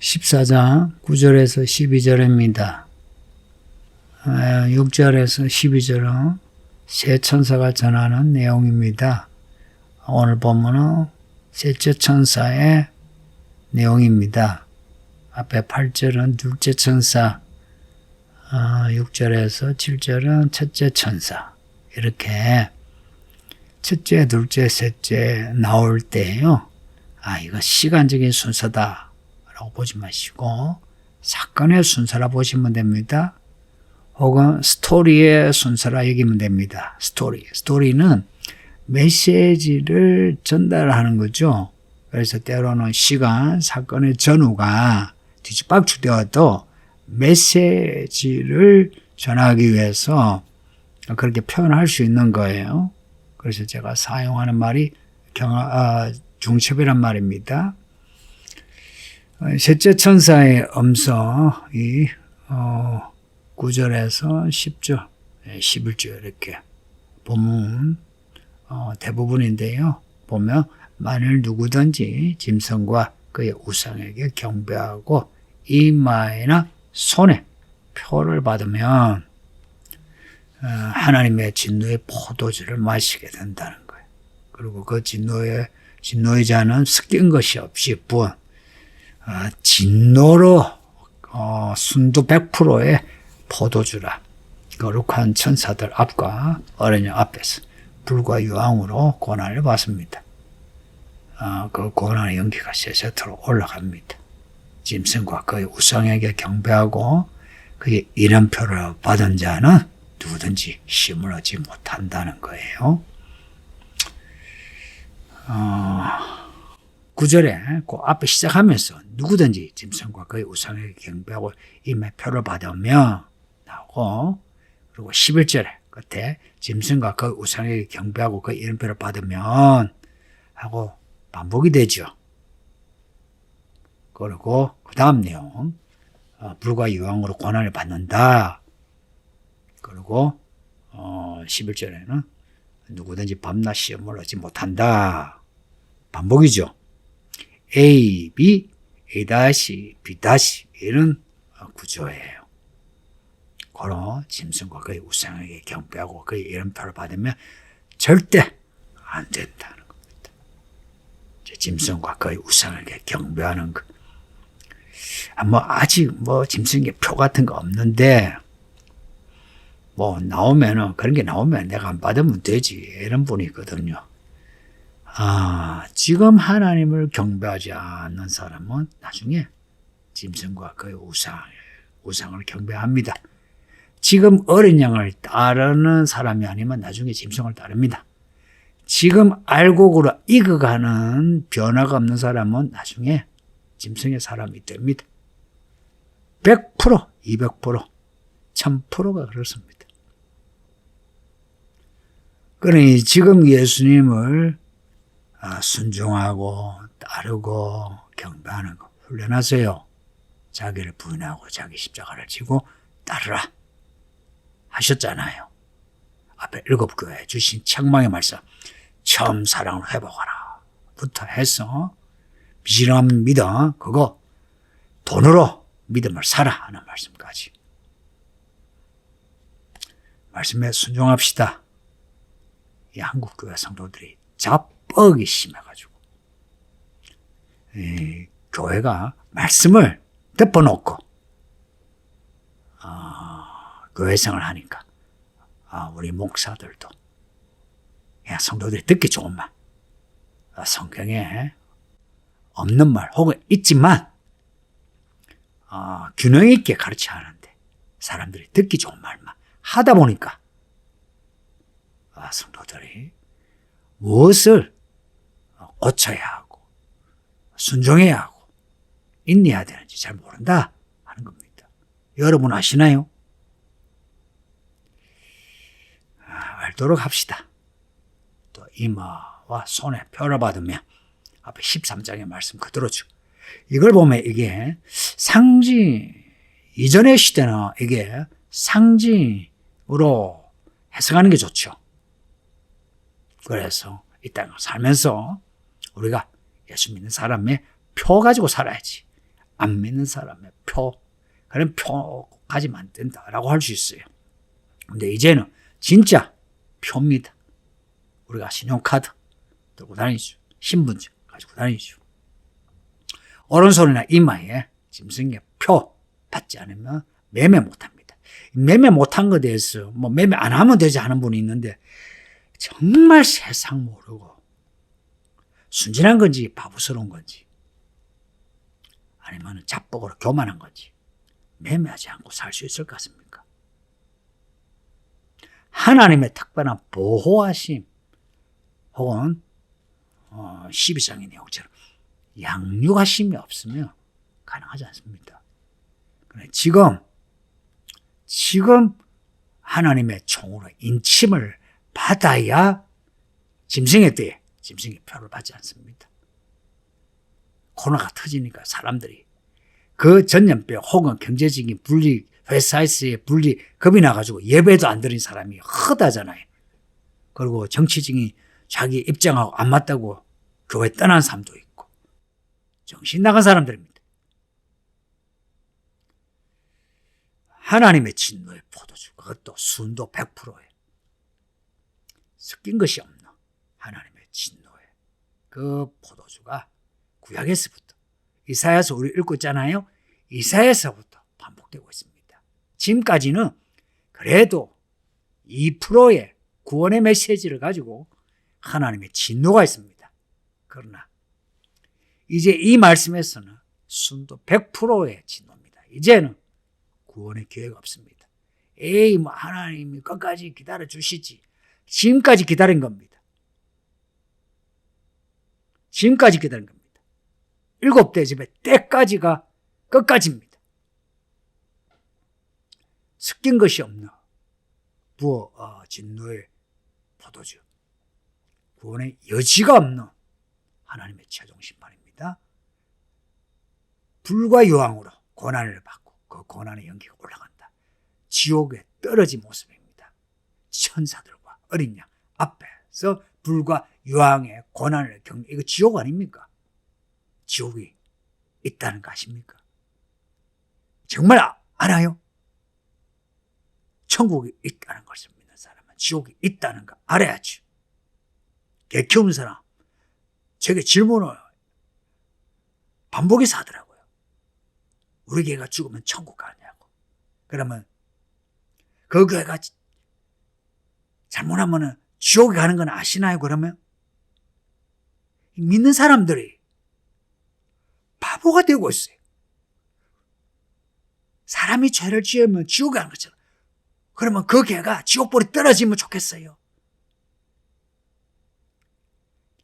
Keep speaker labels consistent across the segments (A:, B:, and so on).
A: 14장 9절에서 12절입니다. 6절에서 12절은 세 천사가 전하는 내용입니다. 오늘 본문은 셋째 천사의 내용입니다. 앞에 8절은 둘째 천사, 6절에서 7절은 첫째 천사. 이렇게 첫째, 둘째, 셋째 나올 때요. 이거 시간적인 순서다 라고 보지 마시고 사건의 순서라 보시면 됩니다. 혹은 스토리의 순서라 여기면 됩니다. 스토리는 메시지를 전달하는 거죠. 그래서 때로는 시간, 사건의 전후가 뒤집박죽되어도 메시지를 전하기 위해서 그렇게 표현할 수 있는 거예요. 그래서 제가 사용하는 말이 중첩이란 말입니다. 셋째 천사의 음성이 9절에서 10절, 11절 이렇게 본문 대부분인데요. 보면 만일 누구든지 짐승과 그의 우상에게 경배하고 이마에나 손에 표를 받으면 하나님의 진노의 포도주를 마시게 된다는 거예요. 그리고 그 진노의 자는 섞인 것이 없이 부은 진노로 순도 100%의 포도주라. 거룩한 천사들 앞과 어린 양 앞에서 불과 유황으로 고난을 받습니다. 그 고난의 연기가 세세토로 올라갑니다. 짐승과 그의 우상에게 경배하고 그의 이름표를 받은 자는 누구든지 힘을 얻지 못한다는 거예요. 9절에 그 앞에 시작하면서 누구든지 짐승과 그의 우상에게 경배하고 이름의 표를 받으며 나오고, 그리고 11절에 끝에 짐승과 그 우상에게 경배하고 그 이름표를 받으면 하고 반복이 되죠. 그리고 그 다음 내용 불과 유황으로 고난을 받는다. 그리고 11절에는 누구든지 밤낮 시험을 얻지 못한다. 반복이죠. A, B, A-, B- 이런 구조예요. 고로 짐승과 그의 우상에게 경배하고 그의 이름표를 받으면 절대 안 된다는 겁니다. 짐승과 그의 우상에게 경배하는 것. 아직 짐승의 표 같은 거 없는데 나오면은 그런 게 나오면 내가 안 받으면 되지 이런 분이 있거든요. 지금 하나님을 경배하지 않는 사람은 나중에 짐승과 그의 우상을 경배합니다. 지금 어린 양을 따르는 사람이 아니면 나중에 짐승을 따릅니다. 지금 알곡으로 익어가는 변화가 없는 사람은 나중에 짐승의 사람이 됩니다. 100%, 200%, 1000%가 그렇습니다. 그러니 지금 예수님을 순종하고 따르고 경배하는 거 훈련하세요. 자기를 부인하고 자기 십자가를 지고 따르라 하셨잖아요. 앞에 7교회에 주신 책망의 말씀, 처음 사랑을 회복하라 부터 해서 비실한 믿음, 그거 돈으로 믿음을 사라 하는 말씀까지. 말씀에 순종합시다. 이 한국교회 성도들이 자뻑이 심해가지고 교회가 말씀을 덮어놓고 교회생활을 하니까 우리 목사들도 그냥 성도들이 듣기 좋은 말, 성경에 없는 말 혹은 있지만 균형 있게 가르쳐야 하는데 사람들이 듣기 좋은 말만 하다 보니까 성도들이 무엇을 고쳐야 하고 순종해야 하고 인내해야 되는지 잘 모른다 하는 겁니다. 여러분 아시나요? 알도록 합시다. 또 이마와 손에 표를 받으며 앞에 13장의 말씀 그대로죠. 이걸 보면 이게 상징, 이전의 시대는 이게 상징으로 해석하는 게 좋죠. 그래서 이 땅을 살면서 우리가 예수 믿는 사람의 표 가지고 살아야지. 안 믿는 사람의 표, 그런 표 가지면 안 된다라고 할 수 있어요. 근데 이제는 진짜 표입니다. 우리가 신용카드 들고 다니죠. 신분증 가지고 다니죠. 오른손이나 이마에 짐승의 표 받지 않으면 매매 못합니다. 매매 못한 것에 대해서 뭐 매매 안 하면 되지 하는 분이 있는데 정말 세상 모르고 순진한 건지 바보스러운 건지 아니면 자뻑으로 교만한 건지 매매하지 않고 살 수 있을 것 같습니까? 하나님의 특별한 보호하심 혹은 12장의 내용처럼 양육하심이 없으면 가능하지 않습니다. 지금 하나님의 총으로 인침을 받아야 짐승의 때에 짐승의 표를 받지 않습니다. 코로나가 터지니까 사람들이 그 전염병 혹은 경제적인 분리, 회사에서의 분리, 겁이 나가지고 예배도 안 드린 사람이 허다잖아요. 그리고 정치적인 자기 입장하고 안 맞다고 교회 떠난 사람도 있고 정신 나간 사람들입니다. 하나님의 진노의 포도주, 그것도 순도 100%예요. 섞인 것이 없는 하나님의 진노의 그 포도주가 구약에서부터 이사야서 우리 읽고 있잖아요. 이사야서부터 반복되고 있습니다. 지금까지는 그래도 2%의 구원의 메시지를 가지고 하나님의 진노가 있습니다. 그러나 이제 이 말씀에서는 순도 100%의 진노입니다. 이제는 구원의 기회가 없습니다. 에이, 뭐 하나님이 끝까지 기다려 주시지. 지금까지 기다린 겁니다. 지금까지 기다린 겁니다. 7대접의 때까지가 끝까지입니다. 섞인 것이 없는 진노의 포도주, 구원의 여지가 없는 하나님의 최종 심판입니다. 불과 여왕으로 고난을 받고 그 고난의 연기가 올라간다. 지옥에 떨어진 모습입니다. 천사들과 어린 양 앞에서 불과 여왕의 고난을 겪는, 이거 지옥 아닙니까? 지옥이 있다는 거 아십니까? 정말 알아요? 천국이 있다는 것을 믿는 사람은 지옥이 있다는 거 알아야지. 개 키우는 사람 제게 질문을 반복해서 하더라고요. 우리 개가 죽으면 천국 가냐고. 그러면 그 개가 잘못하면 지옥에 가는 건 아시나요? 그러면 믿는 사람들이 바보가 되고 있어요. 사람이 죄를 지으면 지옥에 가는 것처럼. 그러면 그 개가 지옥불에 떨어지면 좋겠어요.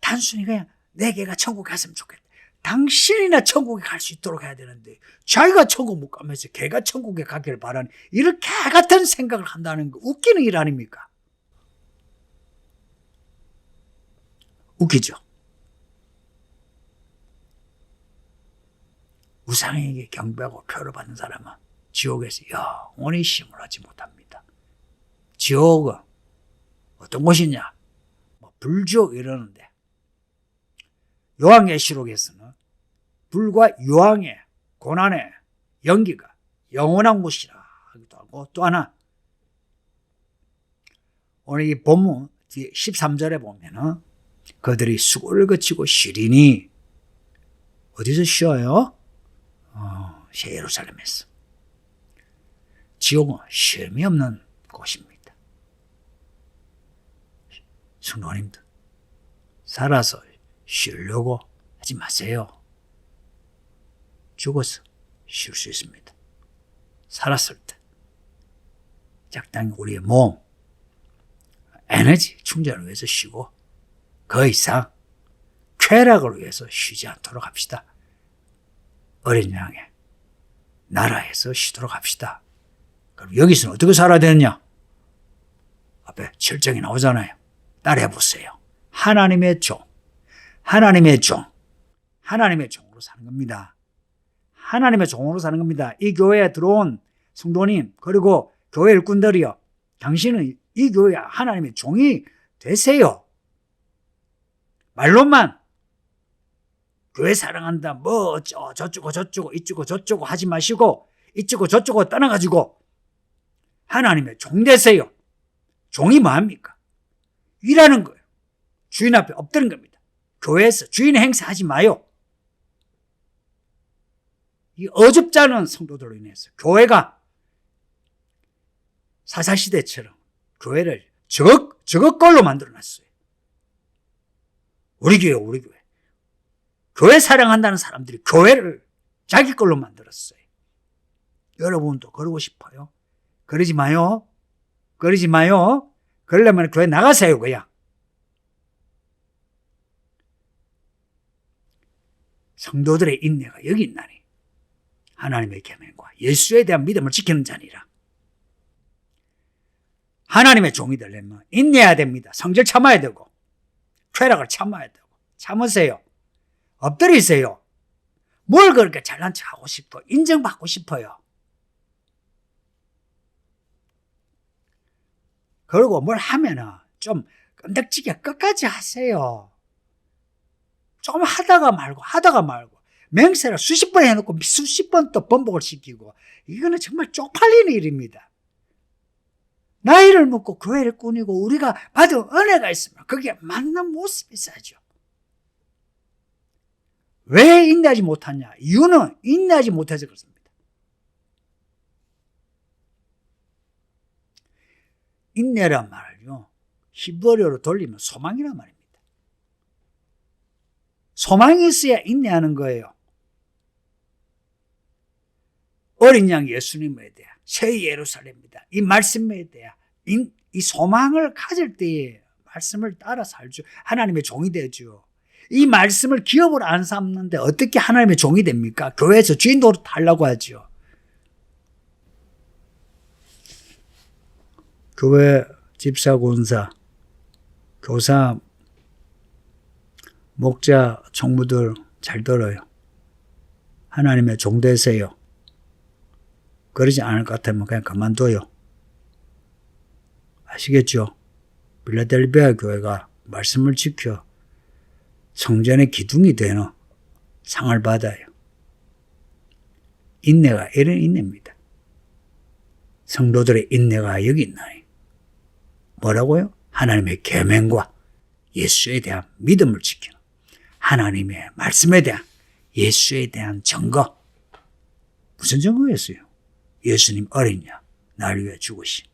A: 단순히 그냥 내 개가 천국 갔으면 좋겠다. 당신이나 천국에 갈 수 있도록 해야 되는데 자기가 천국 못 가면서 개가 천국에 가기를 바라는 이런 개 같은 생각을 한다는 거 웃기는 일 아닙니까? 웃기죠? 우상에게 경배하고 표를 받는 사람은 지옥에서 영원히 힘을 얻지 못합니다. 지옥은 어떤 곳이냐? 불지옥 이러는데 요한계시록에서는 불과 요한의 고난의 연기가 영원한 곳이라 하기도 하고, 또 하나 오늘 이 본문 13절에 보면은 그들이 수고를 거치고 쉬리니 어디서 쉬어요? 예루살렘에서. 지옥은 쉼이 없는 곳입니다. 성도님들, 살아서 쉬려고 하지 마세요. 죽어서 쉴 수 있습니다. 살았을 때 적당히 우리의 몸, 에너지 충전을 위해서 쉬고 그 이상 쾌락을 위해서 쉬지 않도록 합시다. 어린 양의 나라에서 쉬도록 합시다. 그럼 여기서는 어떻게 살아야 되느냐? 앞에 7장이 나오잖아요. 따라해 보세요. 하나님의 종, 하나님의 종, 하나님의 종으로 사는 겁니다. 하나님의 종으로 사는 겁니다. 이 교회에 들어온 성도님, 그리고 교회 일꾼들이요, 당신은 이 교회 하나님의 종이 되세요. 말로만 교회 사랑한다, 뭐 저쩌고 저쩌고 이쩌고 저쩌고 하지 마시고 이쩌고 저쩌고 떠나가지고 하나님의 종 되세요. 종이 뭐합니까? 일하는 거예요. 주인 앞에 엎드는 겁니다. 교회에서 주인 행세하지 마요. 이 어줍지 않은 성도들로 인해서 교회가 사사시대처럼 교회를 저것 걸로 만들어놨어요. 우리 교회. 교회 사랑한다는 사람들이 교회를 자기 걸로 만들었어요. 여러분도 그러고 싶어요? 그러지 마요. 그러려면 교회 나가세요, 그냥. 성도들의 인내가 여기 있나니 하나님의 계명과 예수에 대한 믿음을 지키는 자니라. 하나님의 종이 되려면 인내해야 됩니다. 성질 참아야 되고 쾌락을 참아야 되고 참으세요. 엎드리세요. 뭘 그렇게 잘난 척하고 싶어? 인정받고 싶어요. 그리고 뭘 하면은 좀 끈덕지게 끝까지 하세요. 좀 하다가 말고 맹세를 수십 번 해놓고 수십 번 또 번복을 시키고 이거는 정말 쪽팔리는 일입니다. 나이를 먹고 교회를 꾸니고 우리가 받은 은혜가 있으면 그게 맞는 모습이 있어야죠. 왜 인내하지 못하냐? 이유는 인내하지 못해서 그렇습니다. 인내란 말을요, 히브리어로 돌리면 소망이란 말입니다. 소망이 있어야 인내하는 거예요. 어린 양 예수님에 대한 새 예루살렘입니다. 이 말씀에 대한 이 소망을 가질 때에 말씀을 따라 살죠. 하나님의 종이 되죠. 이 말씀을 기업으로 안 삼는데 어떻게 하나님의 종이 됩니까? 교회에서 주인 노릇 하려고 하죠. 교회 집사, 권사, 교사, 목자, 총무들 잘 들어요. 하나님의 종 되세요. 그러지 않을 것 같으면 그냥 그만둬요. 아시겠죠? 빌라델비아 교회가 말씀을 지켜 성전의 기둥이 되는 상을 받아요. 인내가 이런 인내입니다. 성도들의 인내가 여기 있나요? 뭐라고요? 하나님의 계명과 예수에 대한 믿음을 지키는, 하나님의 말씀에 대한, 예수에 대한 증거. 무슨 증거였어요? 예수님 어린 양 나를 위해 죽으신,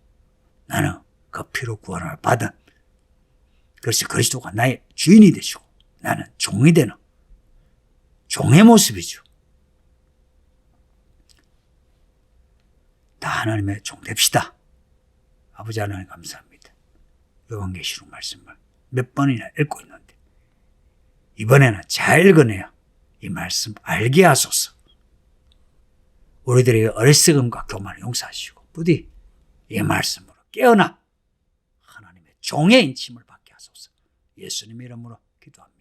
A: 나는 그 피로 구원을 받은, 그래서 그리스도가 나의 주인이 되시고 나는 종이 되는 종의 모습이죠. 다 하나님의 종 됩시다. 아버지 하나님 감사합니다. 요한계시록 말씀을 몇 번이나 읽고 있는데 이번에는 잘 읽어내야 이 말씀 알게 하소서. 우리들의 어리석음과 교만을 용서하시고 부디 이 말씀으로 깨어나 하나님의 종의 인침을 받게 하소서. 예수님의 이름으로 기도합니다.